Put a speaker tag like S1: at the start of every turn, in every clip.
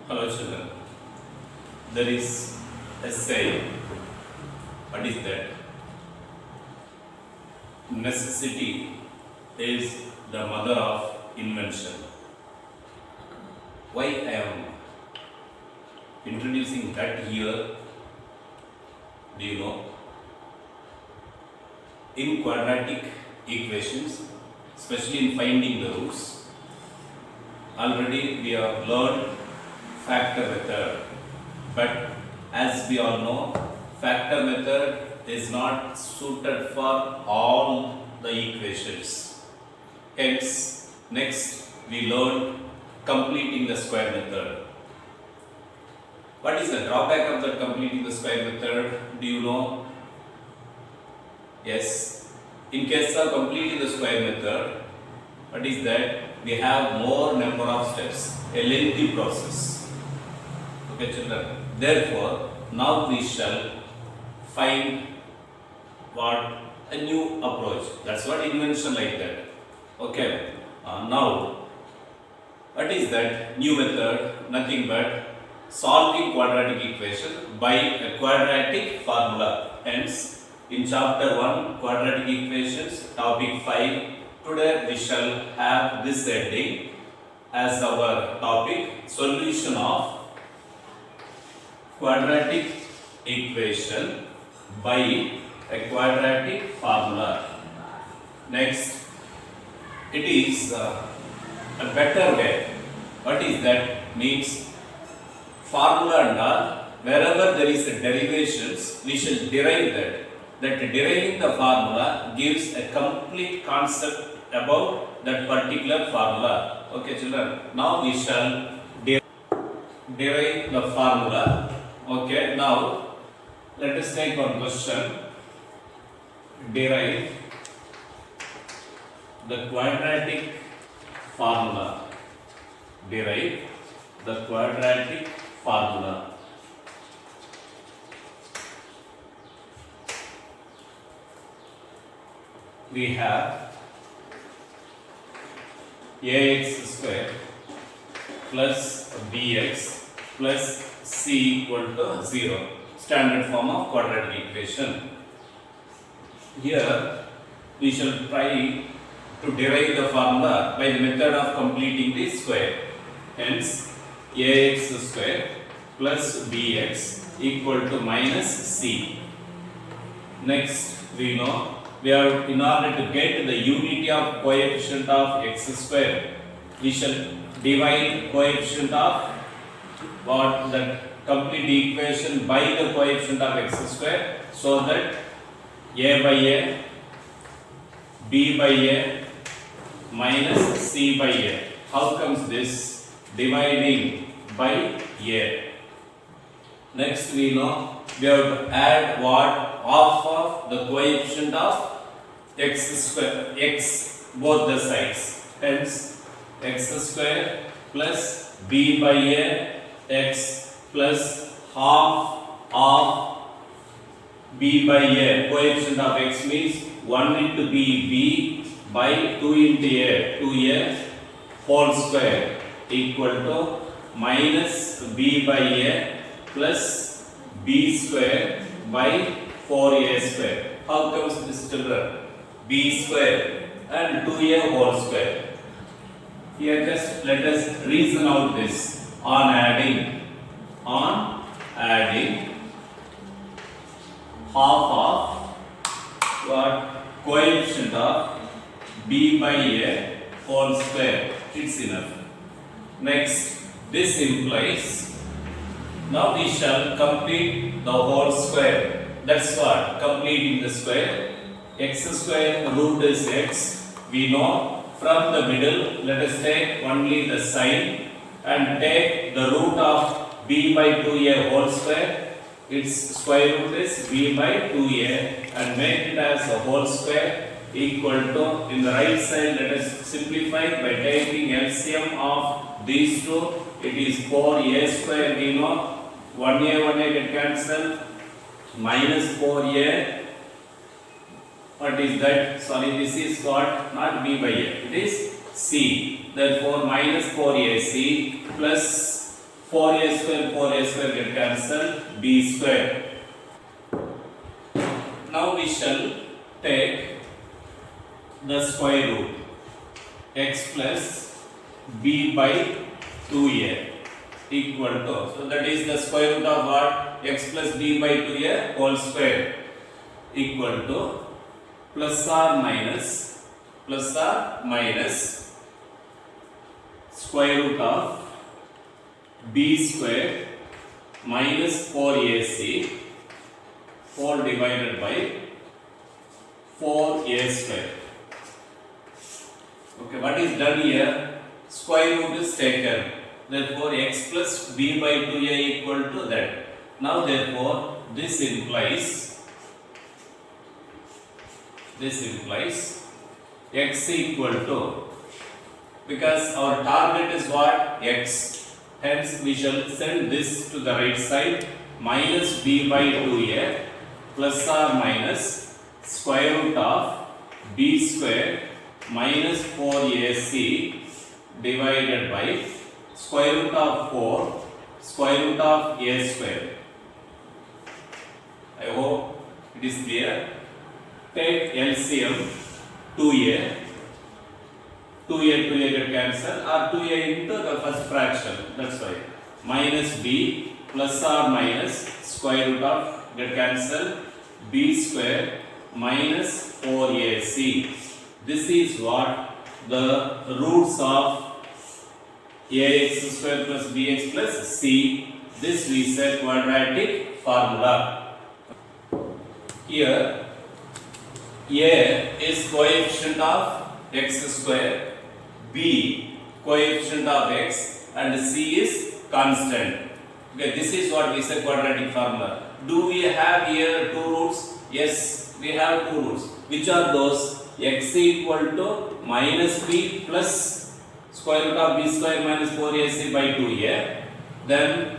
S1: Hello children. There is a saying. What is that? Necessity is the mother of invention. Why I am introducing that here? Do you know? In quadratic equations, especially in finding the roots, already we have learned factor method, but as we all know, factor method is not suited for all the equations. Hence, next we learn completing the square method. What is the drawback of the completing the square method? Do you know? Yes. In case of completing the square method, what is that? We have more number of steps, a lengthy process. Okay, children. Therefore, now we shall find what a new approach. That's what invention like that. Okay. Now, what is that new method? Nothing but solving quadratic equation by a quadratic formula. Hence, in chapter 1, quadratic equations, topic 5, today we shall have this heading as our topic, solution of quadratic equation by a quadratic formula. Next, it is a better way. What is that? Means formula and all, wherever there is a derivations, we shall derive that. That deriving the formula gives a complete concept about that particular formula. Okay, children. Now we shall derive the formula. Okay, now let us take one question. Derive the quadratic formula. Derive the quadratic formula. We have ax square plus bx plus c equal to 0. Standard form of quadratic equation. Here we shall try to derive the formula by the method of completing the square. Hence, ax square plus bx equal to minus c. Next, we know we are, in order to get the unity of coefficient of x square, we shall divide coefficient of what that complete equation by the coefficient of x square, so that a by a, b by a minus c by a. How comes this? Dividing by a. Next, we know we have to add what? Half of the coefficient of x square, x both the sides. Hence, x square plus b by a x plus half of b by a. Coefficient of x means 1 into b by 2 into a, 2a whole square equal to minus b by a plus b square by 4a square. How comes this, children? B square and 2a whole square. Here just let us reason out this on adding half of what? Coefficient of b by a whole square. It's enough. Next, this implies now we shall complete the whole square. That's what? Completing the square. X square root is x. We know from the middle, let us take only the sign and take the root of b by 2a whole square. Its square root is b by 2a and make it as a whole square equal to, in the right side, let us simplify by taking LCM of these two. It is 4a square. We know 1a get cancelled, minus 4a. What is that? Sorry, this is what? Not b by a. It is c. Therefore, minus 4ac plus 4a square get cancelled, b square. Now we shall take the square root, x plus b by 2a equal to, so that is the square root of what? X plus b by 2a whole square equal to plus or minus square root of b square minus 4ac whole divided by 4a square. Okay, what is done here? Square root is taken. Therefore, x plus b by 2a equal to that. Now, therefore, this implies x equal to, because our target is what? X. Hence, we shall send this to the right side, minus b by 2a plus or minus square root of b square minus 4ac divided by square root of 4 square root of a square. I hope it is clear. Take LCM 2a get cancelled, or 2a into the first fraction, that's why, minus b plus or minus square root of get cancelled b square minus 4ac. This is what the roots of ax square plus bx plus c. This we said quadratic formula. Here a is coefficient of x square, b coefficient of x, and c is constant. Okay, this is what we said quadratic formula. Do we have here two roots? Yes, we have two roots. Which are those? X equal to minus b plus square root of b square minus 4ac by 2a. Then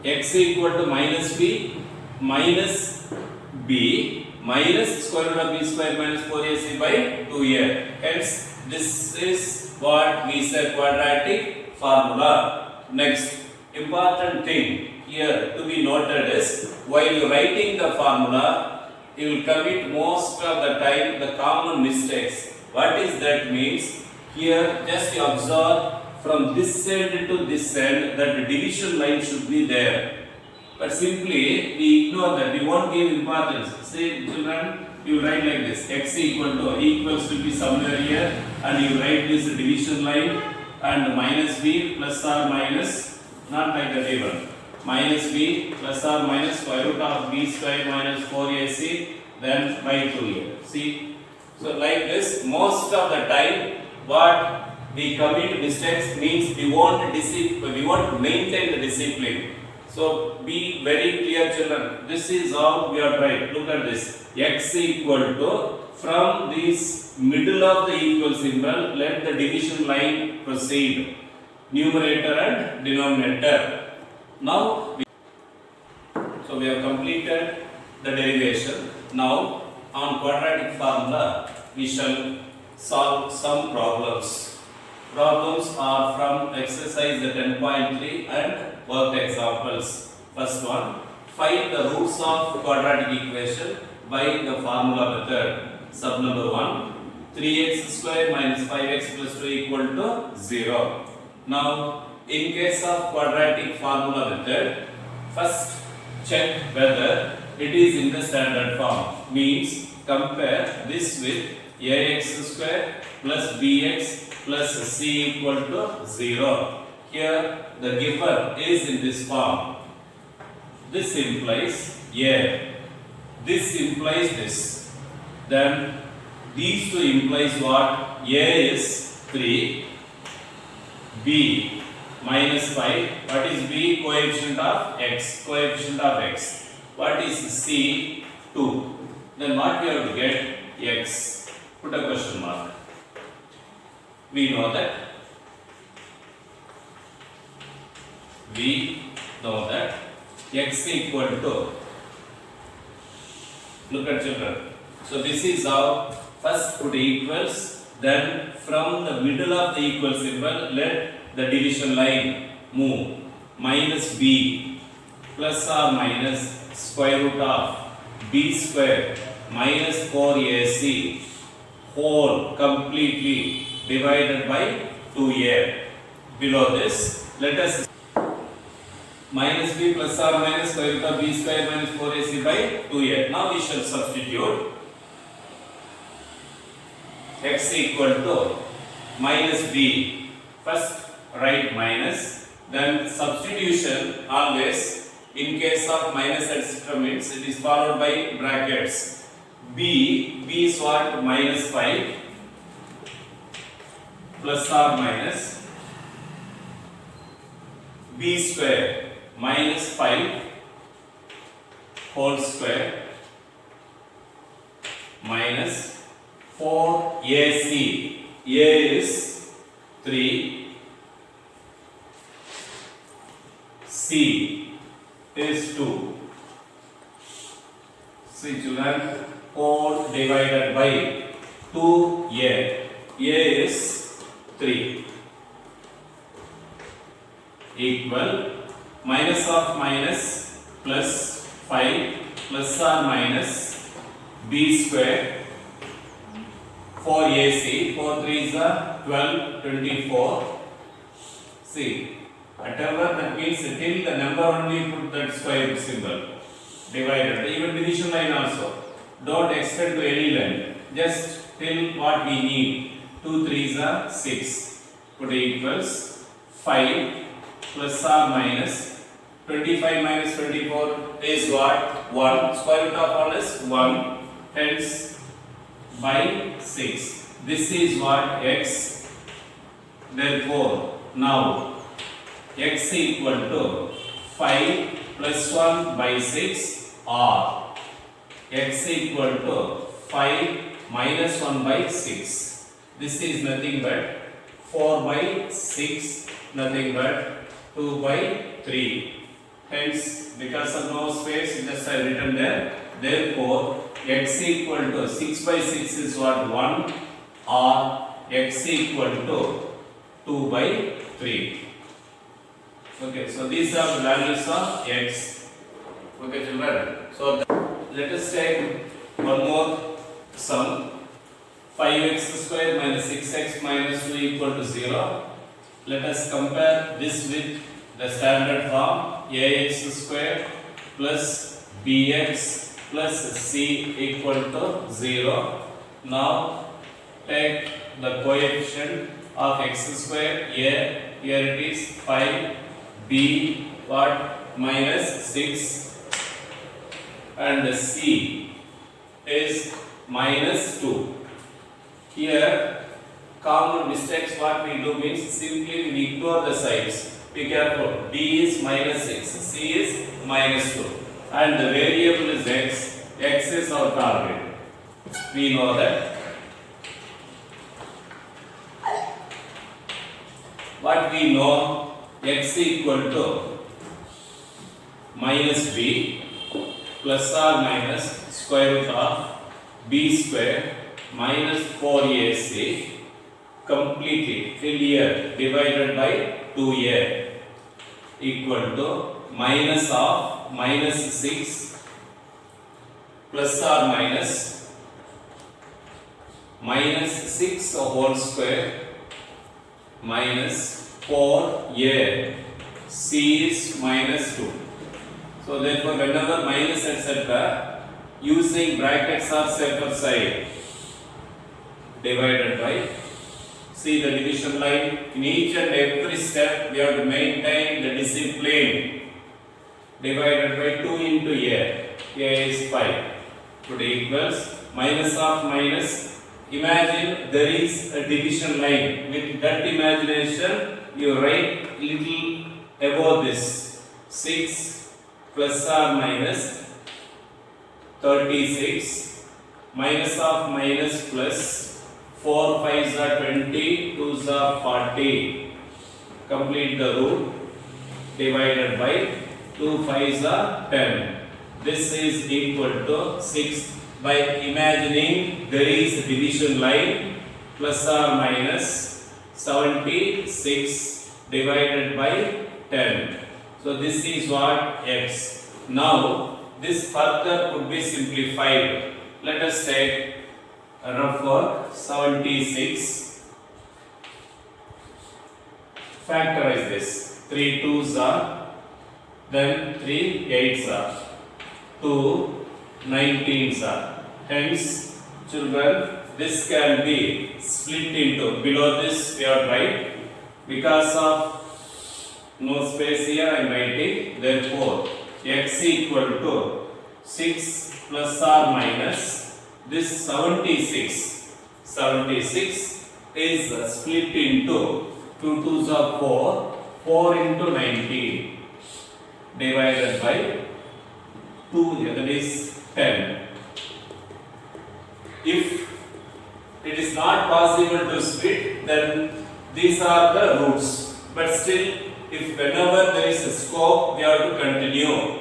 S1: x equal to minus b minus b minus square root of b square minus 4ac by 2a. Hence, this is what we said quadratic formula. Next, important thing here to be noted is, while you writing the formula, you will commit most of the time the common mistakes. What is that means? Here, just you observe from this end to this end that the division line should be there. But simply we ignore that, we won't give importance. Say children, you write like this, x equal to, equals to be somewhere here, and you write this division line, and minus b plus or minus, not like that even, minus b plus or minus square root of b square minus 4ac, then by 2a. See, so like this, most of the time what we commit mistakes means we won't maintain the discipline. So be very clear children, this is how we are trying. Look at this, x equal to, from this middle of the equal symbol, let the division line proceed, numerator and denominator. Now, so we have completed the derivation. Now, on quadratic formula, we shall solve some problems. Problems are from exercise 10.3 and worked examples. First one, find the roots of quadratic equation by the formula method. Sub number 1, 3x square minus 5x plus 2 equal to 0. Now, in case of quadratic formula method, first check whether it is in the standard form. Means compare this with ax square plus bx plus c equal to 0. Here the given is in this form. This implies a. This implies this. Then these two implies what? A is 3, b minus 5. What is b? Coefficient of x. Coefficient of x. What is c? 2. Then what we have to get? X. Put a question mark. We know that x equal to, look at children. So this is how, first put equals, then from the middle of the equal symbol let the division line move. minus b plus or minus square root of b square minus 4ac whole completely divided by 2a. Below this, let us minus b plus or minus square root of b square minus 4ac by 2a. Now we shall substitute x equal to minus b. First write minus, then substitution always in case of minus etc. means it is followed by brackets. b is what? Minus 5 plus or minus b square minus 5 whole square minus 4ac. a is 3, c is 2. See children, 4 divided by 2a. a is 3 equal minus of minus plus 5 plus or minus b square 4ac. 4 3s are 12, 24. See, whatever that means till the number only put that square root symbol. Divided, even division line also. Don't extend to any line. Just till what we need. 2 3s are 6. Put equals 5 plus or minus 25 minus 24 is what? 1. Square root of 1 is 1. Hence by 6. This is what? X. Therefore, now x equal to 5 plus 1 by 6 or x equal to 5 minus 1 by 6. This is nothing but 4 by 6, nothing but 2 by 3. Hence, because of no space, just I written there. Therefore, x equal to 6 by 6 is what? 1 or x equal to 2 by 3. Okay, so these are the values of x. Okay, children. So let us take one more sum. 5x square minus 6x minus 2 equal to 0. Let us compare this with the standard form. ax square plus bx plus c equal to 0. Now take the coefficient of x square. A, here it is 5. B what? Minus 6. And c is minus 2. Here common mistakes what we do means simply we ignore the sides. Be careful. D is minus 6, c is minus 2, and the variable is x. X is our target. We know that. What we know? X equal to minus b plus or minus square root of b square minus 4ac completely till here divided by 2a equal to minus of minus 6 plus or minus 6 whole square minus 4a. C is minus 2. So therefore whenever minus etc. using brackets or safer side, divided by, see the division line. In each and every step we have to maintain the discipline. Divided by 2 into a. A is 5. Put equals minus of minus. Imagine there is a division line. With that imagination you write little above this. 6 plus or minus 36 minus of minus plus 4 5s are 20, 2s are 40. Complete the root. Divided by 2 5s are 10. This is equal to 6. By imagining there is a division line, plus or minus 76 divided by 10. So this is what x. Now this further could be simplified. Let us take a rough work 76. Factorize this. 3 2s are, then 3 8s are, 2 19s are. Hence, children, this can be split into, below this we are right, because of no space here I am writing, therefore x equal to 6 plus or minus this 76 is split into 2 2s are 4 into 19 divided by 2, that is 10. If it is not possible to split, then these are the roots, but still if whenever there is a scope, we have to continue.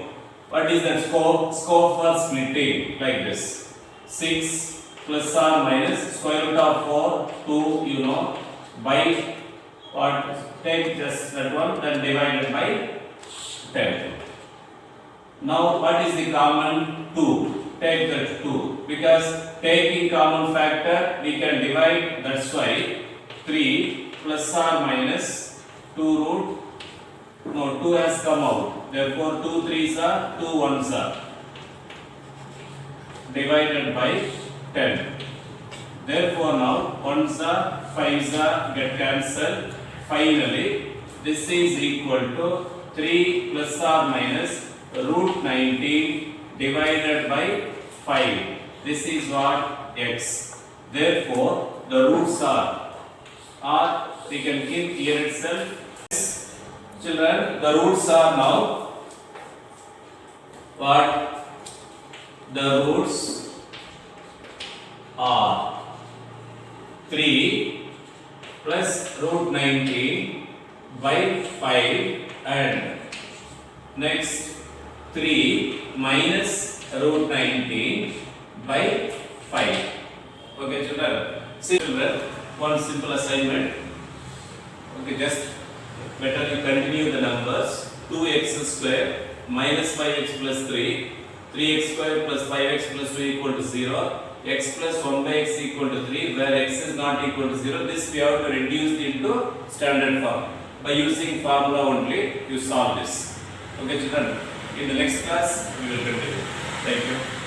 S1: What is the scope? Scope for splitting like this. 6 plus or minus square root of 4, 2, by what? Take just that one, then divided by 10. Now what is the common? 2. Take that 2. Because taking common factor, we can divide, that's why 3 plus or minus 2 root. No, 2 has come out. Therefore, 2 3s are, 2 1s are. Divided by 10. Therefore, now 1s are, 5s are, get cancelled. Finally, this is equal to 3 plus or minus root 19 divided by 5. This is what? X. Therefore, the roots are, or we can keep here itself. Children, the roots are now what? The roots are 3 plus root 19 by 5 and next 3 minus root 19 by 5. Okay, children. See, children, one simple assignment. Okay, just better you continue the numbers. 2x square minus 5x plus 3, 3x square plus 5x plus 2 equal to 0, x plus 1 by x equal to 3, where x is not equal to 0. This we have to reduce into standard form. By using formula only, you solve this. Okay, children. In the next class, we will continue. Thank you.